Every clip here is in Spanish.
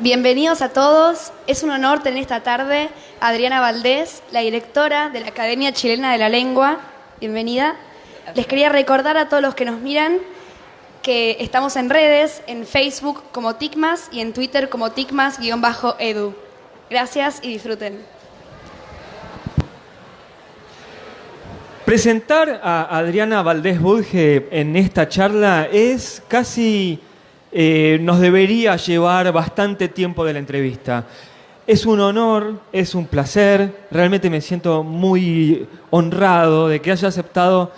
Bienvenidos a todos. Es un honor tener esta tarde a Adriana Valdés, la directora de la Academia Chilena de la Lengua. Bienvenida. Les quería recordar a todos los que nos miran que estamos en redes, en Facebook como TICMAS y en Twitter como TICMAS_edu. Gracias y disfruten. Presentar a Adriana Valdés Budge en esta charla es casi... nos debería llevar bastante tiempo de la entrevista. Es un honor, es un placer, realmente me siento muy honrado de que haya aceptado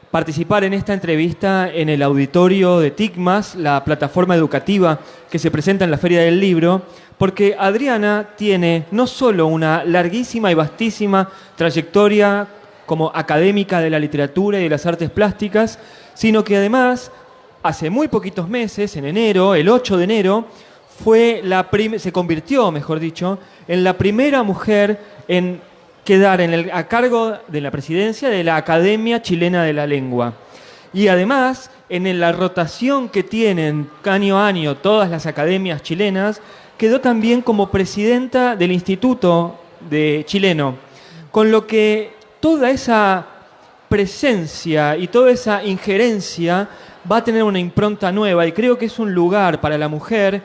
participar en esta entrevista en el auditorio de TICMAS, la plataforma educativa que se presenta en la Feria del Libro, porque Adriana tiene no solo una larguísima y vastísima trayectoria como académica de la literatura y de las artes plásticas, sino que además hace muy poquitos meses, en enero, el 8 de enero, se convirtió, mejor dicho, en la primera mujer en quedar a cargo de la presidencia de la Academia Chilena de la Lengua. Y además, en la rotación que tienen año a año todas las academias chilenas, quedó también como presidenta del Instituto chileno. Con lo que toda esa presencia y toda esa injerencia va a tener una impronta nueva, y creo que es un lugar para la mujer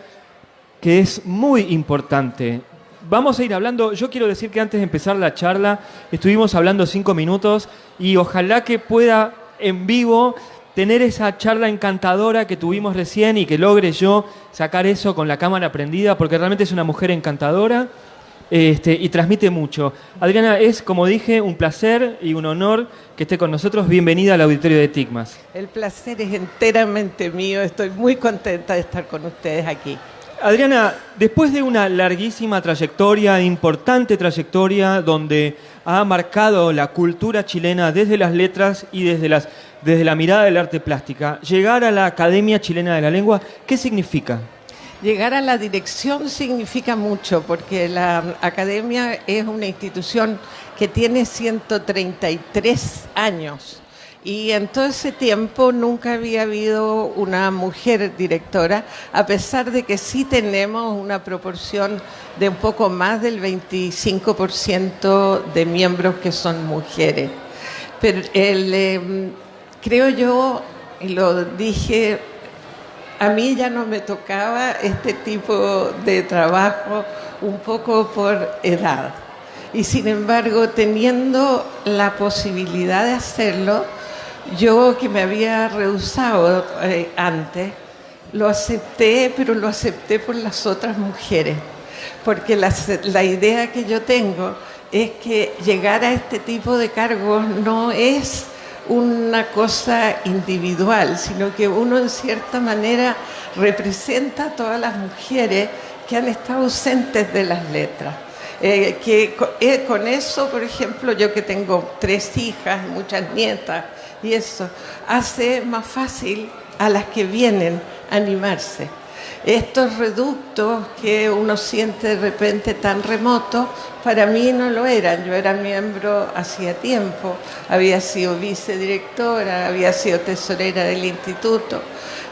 que es muy importante. Vamos a ir hablando, yo quiero decir que antes de empezar la charla estuvimos hablando 5 minutos y ojalá que pueda en vivo tener esa charla encantadora que tuvimos recién y que logre yo sacar eso con la cámara prendida, porque realmente es una mujer encantadora. Y transmite mucho. Adriana, es, como dije, un placer y un honor que esté con nosotros. Bienvenida al auditorio de TICMAS. El placer es enteramente mío. Estoy muy contenta de estar con ustedes aquí. Adriana, después de una larguísima trayectoria, importante trayectoria, donde ha marcado la cultura chilena desde las letras y desde la mirada del arte plástica, llegar a la Academia Chilena de la Lengua, ¿qué significa? Llegar a la dirección significa mucho, porque la Academia es una institución que tiene 133 años y en todo ese tiempo nunca había habido una mujer directora, a pesar de que sí tenemos una proporción de un poco más del 25% de miembros que son mujeres. Pero creo yo, y lo dije, a mí ya no me tocaba este tipo de trabajo un poco por edad. Y sin embargo, teniendo la posibilidad de hacerlo, yo que me había rehusado antes, lo acepté, pero lo acepté por las otras mujeres. Porque la idea que yo tengo es que llegar a este tipo de cargos no es una cosa individual, sino que uno en cierta manera representa a todas las mujeres que han estado ausentes de las letras. Con eso, por ejemplo, yo que tengo 3 hijas, muchas nietas, y eso hace más fácil a las que vienen a animarse. Estos reductos que uno siente de repente tan remotos, para mí no lo eran. Yo era miembro hacía tiempo, había sido vicedirectora, había sido tesorera del instituto.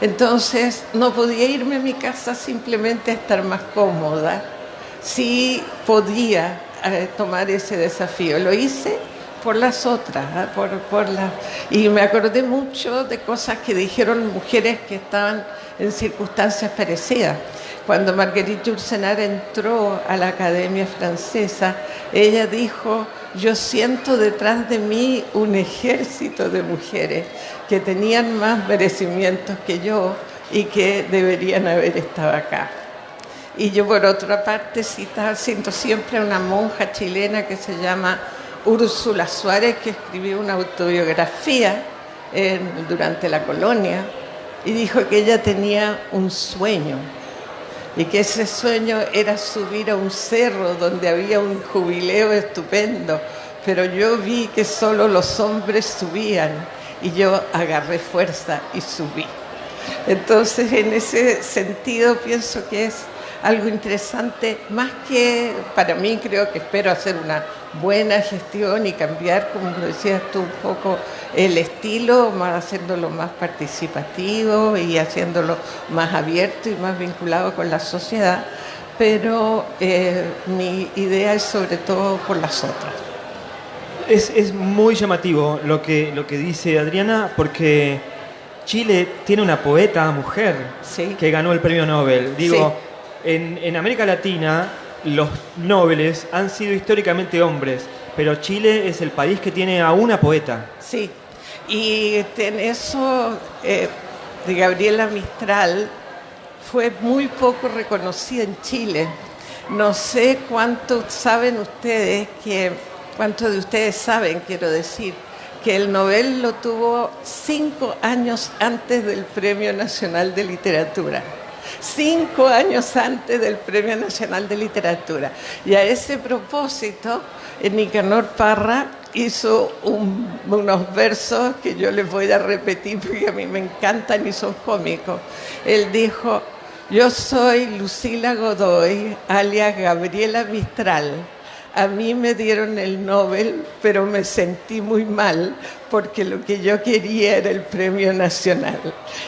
Entonces no podía irme a mi casa simplemente a estar más cómoda. Sí podía tomar ese desafío. Lo hice por las otras, y me acordé mucho de cosas que dijeron mujeres que estaban en circunstancias parecidas. Cuando Marguerite Yourcenar entró a la Academia Francesa, ella dijo: yo siento detrás de mí un ejército de mujeres que tenían más merecimientos que yo y que deberían haber estado acá. Y yo, por otra parte, siento siempre a una monja chilena que se llama Úrsula Suárez, que escribió una autobiografía durante la colonia, y dijo que ella tenía un sueño, y que ese sueño era subir a un cerro donde había un jubileo estupendo, pero yo vi que solo los hombres subían, y yo agarré fuerza y subí. Entonces, en ese sentido, pienso que es algo interesante, más que para mí, creo que espero hacer una buena gestión y cambiar, como lo decías tú, un poco el estilo, haciéndolo más participativo y haciéndolo más abierto y más vinculado con la sociedad, pero mi idea es sobre todo por las otras. Es muy llamativo lo que dice Adriana, porque Chile tiene una poeta mujer Sí. que ganó el premio Nobel. Digo, Sí. en América Latina los Nobeles han sido históricamente hombres, pero Chile es el país que tiene a una poeta. Sí, y en eso de Gabriela Mistral fue muy poco reconocida en Chile. No sé cuánto saben ustedes cuántos de ustedes saben, quiero decir, que el Nobel lo tuvo 5 años antes del Premio Nacional de Literatura. 5 años antes del Premio Nacional de Literatura. Y a ese propósito, Nicanor Parra hizo unos versos que yo les voy a repetir porque a mí me encantan y son cómicos. Él dijo: yo soy Lucila Godoy, alias Gabriela Mistral. A mí me dieron el Nobel, pero me sentí muy mal porque lo que yo quería era el Premio Nacional.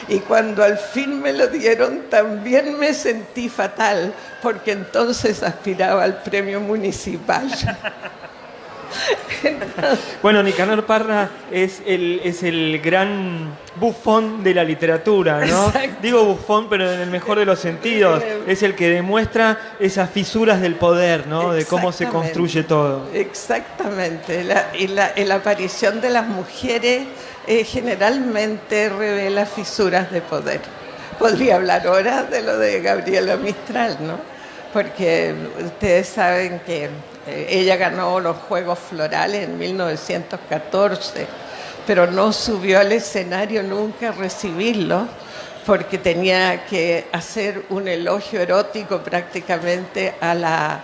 Y cuando al fin me lo dieron, también me sentí fatal porque entonces aspiraba al Premio Municipal. Bueno, Nicanor Parra es el gran bufón de la literatura, ¿no? Exacto. Digo bufón, pero en el mejor de los sentidos. Es el que demuestra esas fisuras del poder, ¿no? De cómo se construye todo. Exactamente. La aparición de las mujeres generalmente revela fisuras de poder. Podría hablar ahora de lo de Gabriela Mistral, ¿no? Porque ustedes saben que ella ganó los Juegos Florales en 1914, pero no subió al escenario nunca a recibirlos porque tenía que hacer un elogio erótico prácticamente a la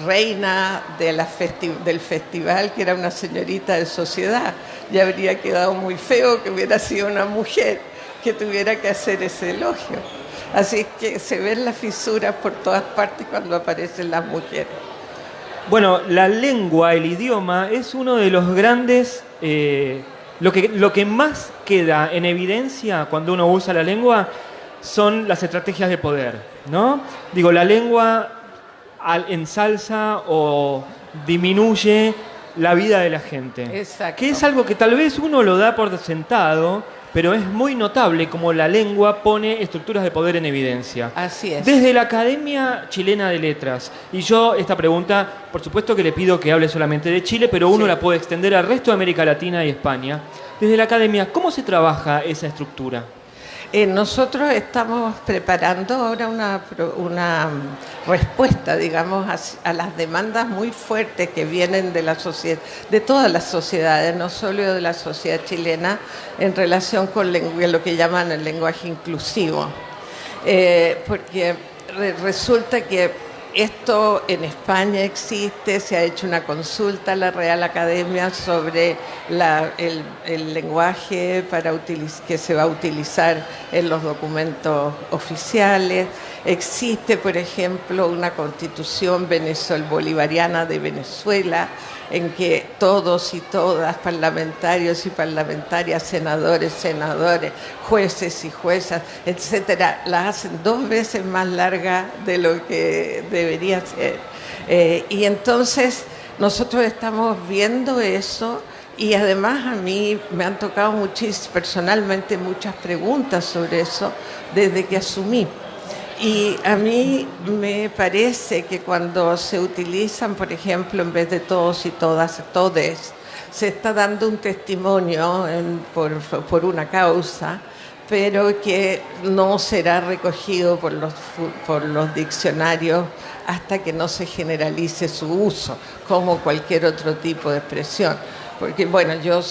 reina del festival, que era una señorita de sociedad. Y habría quedado muy feo que hubiera sido una mujer que tuviera que hacer ese elogio. Así que se ven las fisuras por todas partes cuando aparecen las mujeres. Bueno, la lengua, el idioma, es uno de los grandes... lo que más queda en evidencia cuando uno usa la lengua son las estrategias de poder, ¿no? Digo, la lengua ensalza o disminuye la vida de la gente. Exacto. Que es algo que tal vez uno lo da por sentado, pero es muy notable como la lengua pone estructuras de poder en evidencia. Así es. Desde la Academia Chilena de Letras, y yo esta pregunta, por supuesto que le pido que hable solamente de Chile, pero uno la puede extender al resto de América Latina y España. Desde la Academia, ¿cómo se trabaja esa estructura? Nosotros estamos preparando ahora una respuesta, digamos, a las demandas muy fuertes que vienen de la sociedad, de todas las sociedades, no solo de la sociedad chilena, en relación con lo que llaman el lenguaje inclusivo. Porque resulta que esto en España existe, se ha hecho una consulta a la Real Academia sobre el lenguaje que se va a utilizar en los documentos oficiales. Existe, por ejemplo, una constitución bolivariana de Venezuela en que todos y todas, parlamentarios y parlamentarias, senadores, jueces y juezas, etcétera, la hacen 2 veces más larga de lo que debería ser. Y entonces nosotros estamos viendo eso y además a mí me han tocado personalmente muchas preguntas sobre eso desde que asumí. Y a mí me parece que cuando se utilizan, por ejemplo, en vez de todos y todas, todes, se está dando un testimonio por una causa, pero que no será recogido por los diccionarios hasta que no se generalice su uso, como cualquier otro tipo de expresión. Porque, bueno, yo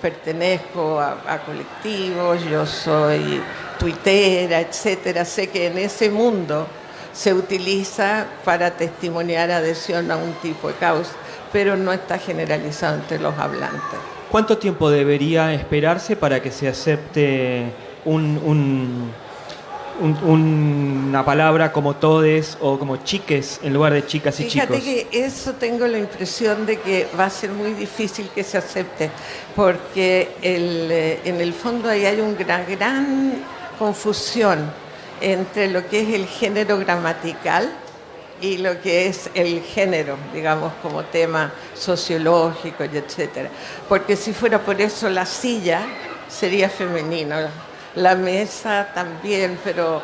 pertenezco a colectivos, yo soy tuitera, etcétera. Sé que en ese mundo se utiliza para testimoniar adhesión a un tipo de causa, pero no está generalizado entre los hablantes. ¿Cuánto tiempo debería esperarse para que se acepte una palabra como todes o como chiques en lugar de chicas y chicos? Fíjate que eso tengo la impresión de que va a ser muy difícil que se acepte, porque en el fondo ahí hay una gran confusión entre lo que es el género gramatical y lo que es el género, digamos, como tema sociológico y etcétera. Porque si fuera por eso la silla sería femenino, la mesa también, pero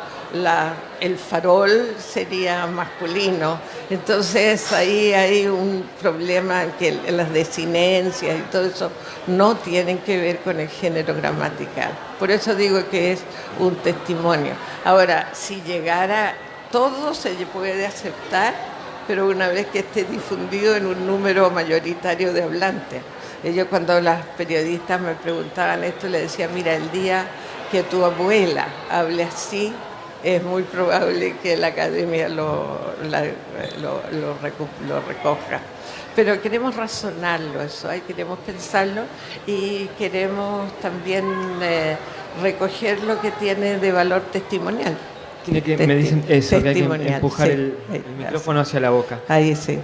el farol sería masculino. Entonces ahí hay un problema en que las desinencias y todo eso no tienen que ver con el género gramatical. Por eso digo que es un testimonio. Ahora, si llegara, todo se puede aceptar, pero una vez que esté difundido en un número mayoritario de hablantes. Yo cuando las periodistas me preguntaban esto, les decía, mira, el día que tu abuela hable así, es muy probable que la academia lo recoja. Pero queremos razonarlo eso, queremos pensarlo y queremos también recoger lo que tiene de valor testimonial. Tiene que, me dicen eso, que hay que empujar sí, el micrófono hacia la boca. Ahí sí.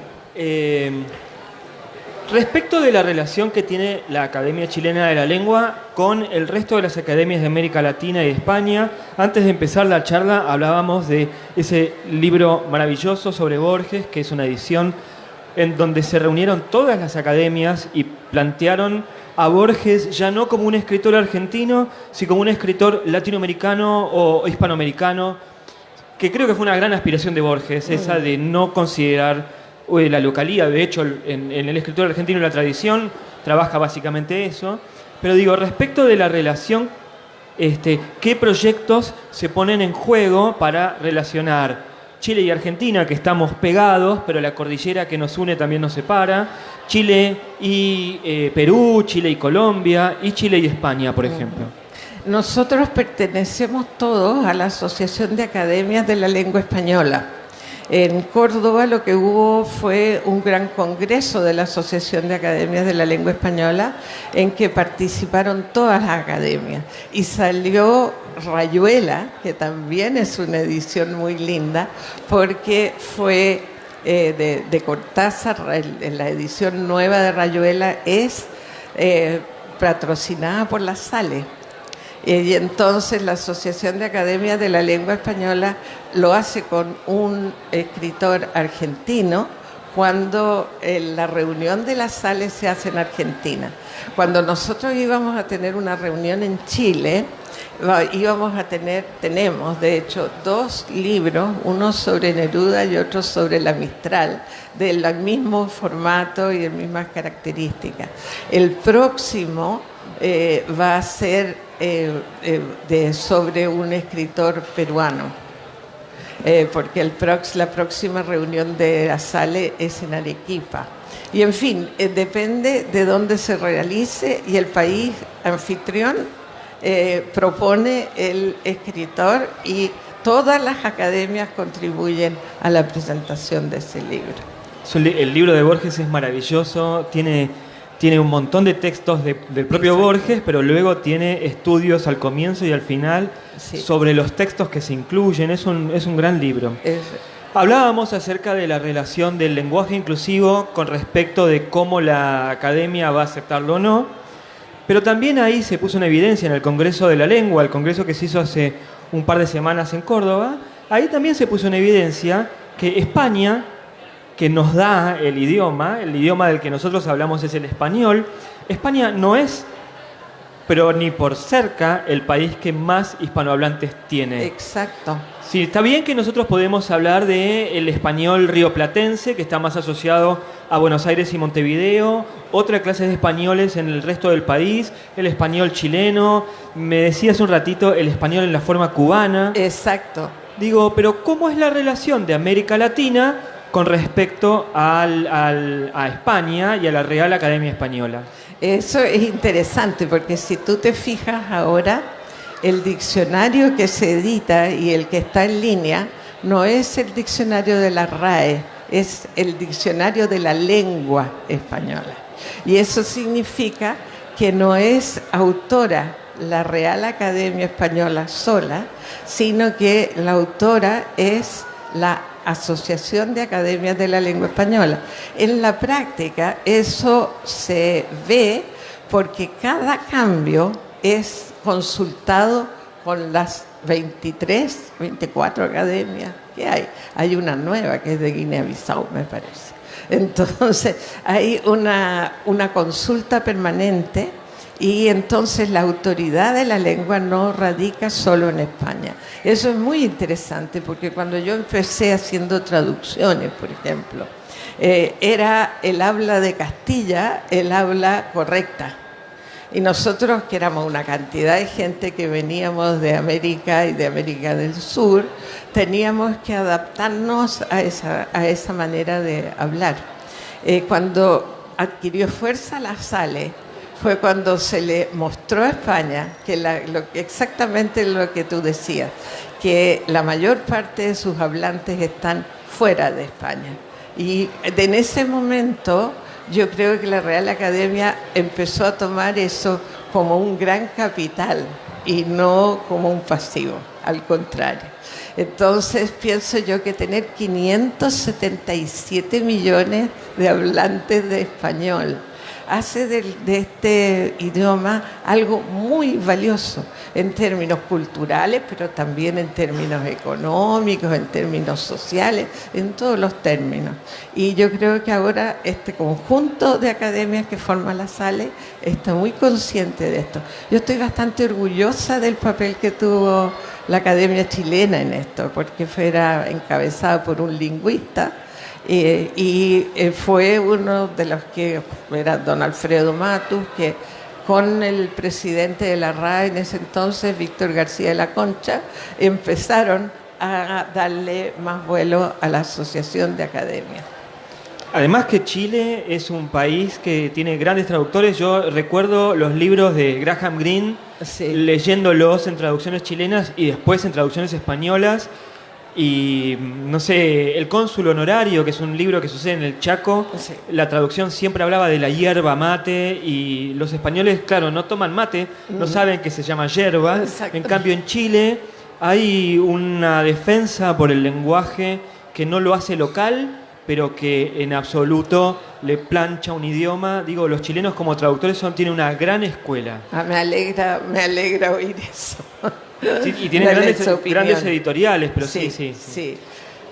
Respecto de la relación que tiene la Academia Chilena de la Lengua con el resto de las academias de América Latina y de España, antes de empezar la charla hablábamos de ese libro maravilloso sobre Borges, que es una edición en donde se reunieron todas las academias y plantearon a Borges ya no como un escritor argentino, sino como un escritor latinoamericano o hispanoamericano, que creo que fue una gran aspiración de Borges, esa de no considerar la localía. De hecho, en el escritor argentino la tradición trabaja básicamente eso. Pero digo, respecto de la relación, ¿qué proyectos se ponen en juego para relacionar Chile y Argentina, que estamos pegados, pero la cordillera que nos une también nos separa? Chile y Perú, Chile y Colombia, y Chile y España, por ejemplo. Nosotros pertenecemos todos a la Asociación de Academias de la Lengua Española. En Córdoba lo que hubo fue un gran congreso de la Asociación de Academias de la Lengua Española en que participaron todas las academias y salió Rayuela, que tambitambién es una edición muy linda porque fue de Cortázar. La edición nueva de Rayuela es patrocinada por la Sale. Y entonces la Asociación de Academias de la Lengua Española lo hace con un escritor argentino cuando la reunión de la Sale se hace en Argentina. Cuando nosotros íbamos a tener una reunión en Chile, tenemos de hecho 2 libros, uno sobre Neruda y otro sobre la Mistral, del mismo formato y de mismas características. El próximo va a ser sobre un escritor peruano, porque la próxima reunión de la Sale es en Arequipa. Y en fin, depende de dónde se realice y el país anfitrión propone el escritor y todas las academias contribuyen a la presentación de ese libro. El libro de Borges es maravilloso, tiene un montón de textos del propio Borges, pero luego tiene estudios al comienzo y al final sobre los textos que se incluyen. Es un gran libro. Hablábamos acerca de la relación del lenguaje inclusivo con respecto de cómo la academia va a aceptarlo o no, pero también ahí se puso en evidencia en el Congreso de la Lengua, el congreso que se hizo hace un par de semanas en Córdoba. Ahí también se puso en evidencia que España, que nos da el idioma del que nosotros hablamos es el español. España no es, pero ni por cerca, el país que más hispanohablantes tiene. Exacto. Sí, está bien que nosotros podemos hablar del español rioplatense, que está más asociado a Buenos Aires y Montevideo, otra clase de españoles en el resto del país, el español chileno, me decía hace un ratito, el español en la forma cubana. Exacto. Digo, pero ¿cómo es la relación de América Latina con respecto a España y a la Real Academia Española? Eso es interesante porque si tú te fijas ahora, el diccionario que se edita y el que está en línea no es el diccionario de la RAE, es el diccionario de la lengua española. Y eso significa que no es autora la Real Academia Española sola, sino que la autora es la Asociación de Academias de la Lengua Española. En la práctica eso se ve porque cada cambio es consultado con las 23, 24 academias que hay. Hay una nueva que es de Guinea-Bissau, me parece. Entonces, hay una consulta permanente y entonces la autoridad de la lengua no radica solo en España. Eso es muy interesante porque cuando yo empecé haciendo traducciones, por ejemplo, era el habla de Castilla el habla correcta. Y nosotros, que éramos una cantidad de gente que veníamos de América y de América del Sur, teníamos que adaptarnos a esa manera de hablar. Cuando adquirió fuerza la Sale, fue cuando se le mostró a España que exactamente lo que tú decías, que la mayor parte de sus hablantes están fuera de España. Y en ese momento yo creo que la Real Academia empezó a tomar eso como un gran capital y no como un pasivo, al contrario. Entonces pienso yo que tener 577 millones de hablantes de español hace de este idioma algo muy valioso en términos culturales, pero también en términos económicos, en términos sociales, en todos los términos. Y yo creo que ahora este conjunto de academias que forma la Sale está muy consciente de esto. Yo estoy bastante orgullosa del papel que tuvo la Academia Chilena en esto, porque fuera encabezada por un lingüista, y fue uno de los que era don Alfredo Matus, que con el presidente de la RAE en ese entonces, Víctor García de la Concha, empezaron a darle más vuelo a la Asociación de Academias. Además que Chile es un país que tiene grandes traductores. Yo recuerdo los libros de Graham Greene, sí, leyéndolos en traducciones chilenas y después en traducciones españolas. Y, no sé, El cónsul honorario, que es un libro que sucede en el Chaco, sí, la traducción siempre hablaba de la hierba mate, y los españoles, claro, no toman mate, no saben que se llama yerba. En cambio, en Chile hay una defensa por el lenguaje que no lo hace local, pero que en absoluto le plancha un idioma. Digo, los chilenos como traductores tienen una gran escuela. Me alegra oír eso. Sí, y tienen grandes editoriales, pero sí.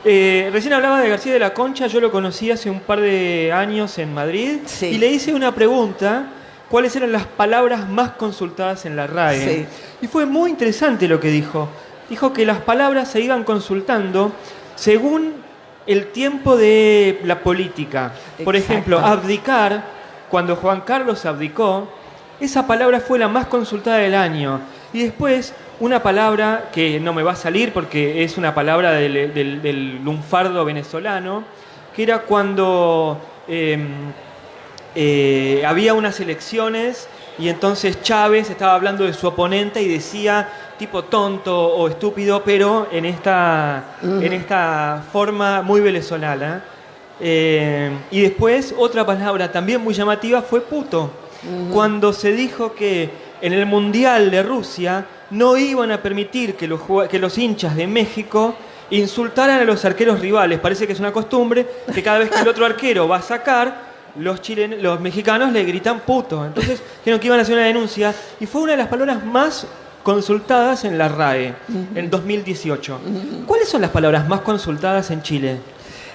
Recién hablaba de García de la Concha. Yo lo conocí hace un par de años en Madrid, sí, y le hice una pregunta: ¿cuáles eran las palabras más consultadas en la RAE? Sí. Y fue muy interesante lo que dijo. Dijo que las palabras se iban consultando según el tiempo de la política. Por ejemplo, abdicar. Cuando Juan Carlos abdicó, esa palabra fue la más consultada del año. Y después, una palabra que no me va a salir porque es una palabra del lunfardo venezolano, que era cuando había unas elecciones y entonces Chávez estaba hablando de su oponente y decía tipo tonto o estúpido, pero en esta forma muy venezolana. Y después, otra palabra también muy llamativa fue puto. Cuando se dijo que en el Mundial de Rusia no iban a permitir que los hinchas de México insultaran a los arqueros rivales. Parece que es una costumbre que cada vez que el otro arquero va a sacar, los mexicanos le gritan puto. Entonces dijeron que iban a hacer una denuncia y fue una de las palabras más consultadas en la RAE en 2018. ¿Cuáles son las palabras más consultadas en Chile?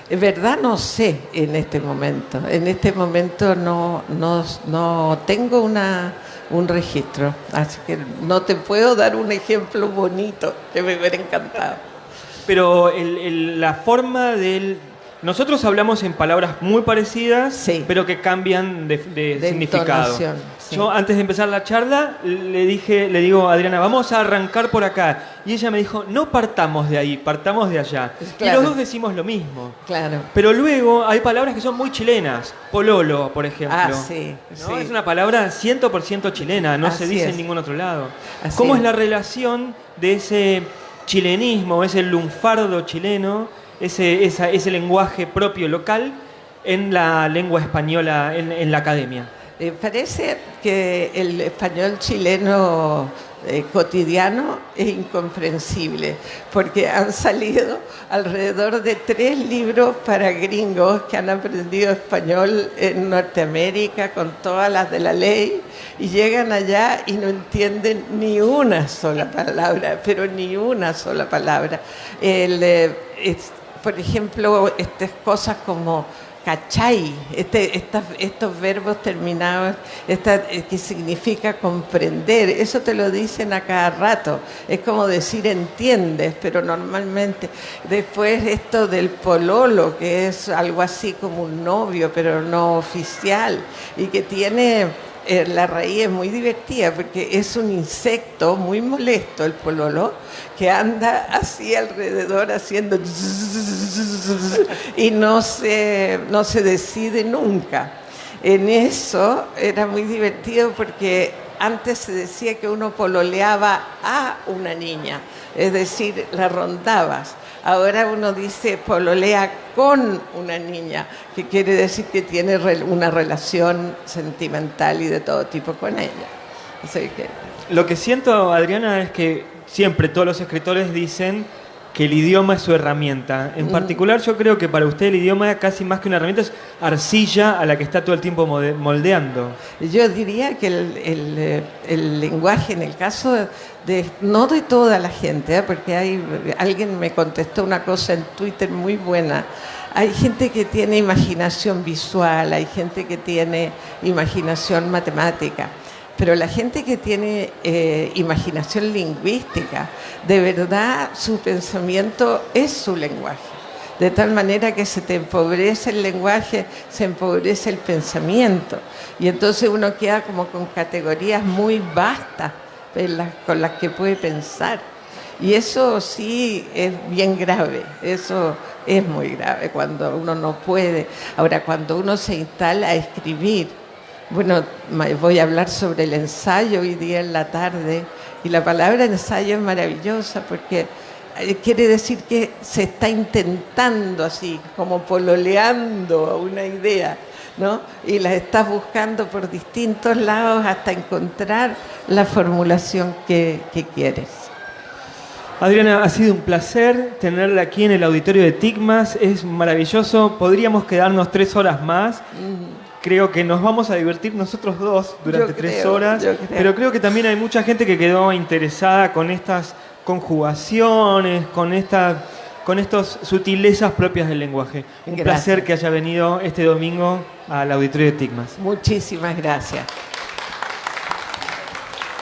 En verdad no sé en este momento. En este momento no tengo un registro, así que no te puedo dar un ejemplo bonito que me hubiera encantado. Pero la forma del... Nosotros hablamos en palabras muy parecidas, sí, pero que cambian de significado. Sí. Yo, antes de empezar la charla, le digo a Adriana, vamos a arrancar por acá. Y ella me dijo, no partamos de ahí, partamos de allá. Claro. Y los dos decimos lo mismo. Claro. Pero luego hay palabras que son muy chilenas. Pololo, por ejemplo. Sí, ¿no? Sí. Es una palabra 100% chilena, no se dice en ningún otro lado. ¿Cómo es la relación de ese chilenismo, ese lunfardo chileno, ese lenguaje propio local en la lengua española, en la academia? Parece que el español chileno cotidiano es incomprensible, porque han salido alrededor de 3 libros para gringos que han aprendido español en Norteamérica con todas las de la ley, y llegan allá y no entienden ni una sola palabra, pero ni una sola palabra. Por ejemplo, estas cosas como cachai, estos verbos terminados, que significa comprender, eso te lo dicen a cada rato, es como decir entiendes, pero normalmente. Después esto del pololo, que es algo así como un novio, pero no oficial, y que tiene... la raíz es muy divertida porque es un insecto muy molesto, el pololo, que anda así alrededor haciendo y no se decide nunca. En eso era muy divertido porque antes se decía que uno pololeaba a una niña, es decir, la rondabas. Ahora uno dice pololea con una niña, que quiere decir que tiene una relación sentimental y de todo tipo con ella. Así que... Lo que siento, Adriana, es que siempre todos los escritores dicen que el idioma es su herramienta. En particular, yo creo que para usted el idioma, casi más que una herramienta, es arcilla a la que está todo el tiempo moldeando. Yo diría que el lenguaje, en el caso no de toda la gente, porque alguien me contestó una cosa en Twitter muy buena. Hay gente que tiene imaginación visual, hay gente que tiene imaginación matemática, pero la gente que tiene imaginación lingüística, de verdad su pensamiento es su lenguaje. De tal manera que se te empobrece el lenguaje, se empobrece el pensamiento. Y entonces uno queda como con categorías muy vastas con las que puede pensar. Y eso sí es bien grave, eso es muy grave cuando uno no puede. Ahora, cuando uno se instala a escribir, bueno, voy a hablar sobre el ensayo hoy día en la tarde, y la palabra ensayo es maravillosa porque quiere decir que se está intentando así, como pololeando a una idea, ¿no? Y la estás buscando por distintos lados hasta encontrar la formulación que quieres. Adriana, ha sido un placer tenerla aquí en el auditorio de TICMAS, es maravilloso, podríamos quedarnos 3 horas más. Creo que nos vamos a divertir nosotros dos durante 3 horas, pero creo que también hay mucha gente que quedó interesada con estas conjugaciones, con estas sutilezas propias del lenguaje. Un placer que haya venido este domingo al auditorio de TICMAS. Muchísimas gracias.